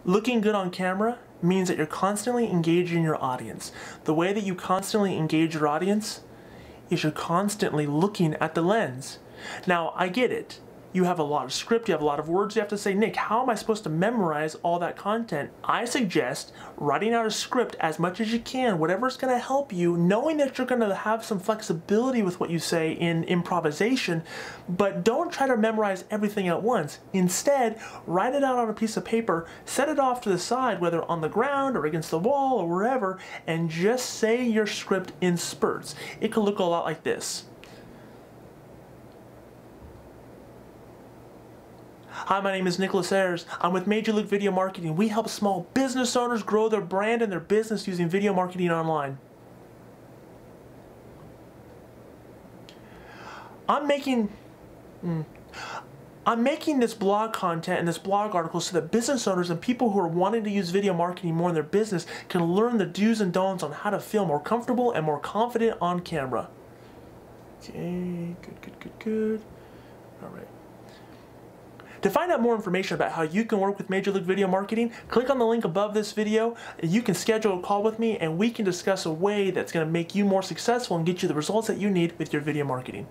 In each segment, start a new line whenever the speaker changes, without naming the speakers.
Looking good on camera means that you're constantly engaging your audience. The way that you constantly engage your audience is you're constantly looking at the lens. Now, I get it. You have a lot of script, you have a lot of words you have to say. Nick, how am I supposed to memorize all that content? I suggest writing out a script as much as you can, whatever's gonna help you, knowing that you're gonna have some flexibility with what you say in improvisation, but don't try to memorize everything at once. Instead, write it out on a piece of paper, set it off to the side, whether on the ground or against the wall or wherever, and just say your script in spurts. It could look a lot like this. Hi, my name is Nicholas Ayers. I'm with Major League Video Marketing. We help small business owners grow their brand and their business using video marketing online. I'm making this blog content and this blog article so that business owners and people who are wanting to use video marketing more in their business can learn the do's and don'ts on how to feel more comfortable and more confident on camera. Okay, good. All right. To find out more information about how you can work with Major League Video Marketing, click on the link above this video. You can schedule a call with me and we can discuss a way that's going to make you more successful and get you the results that you need with your video marketing.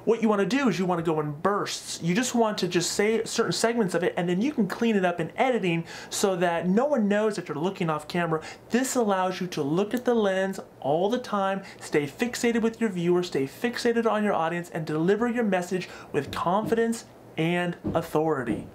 What you want to do is you want to go in bursts. You just want to say certain segments of it and then you can clean it up in editing so that no one knows that you're looking off camera. This allows you to look at the lens all the time, stay fixated with your viewer, stay fixated on your audience, and deliver your message with confidence and authority.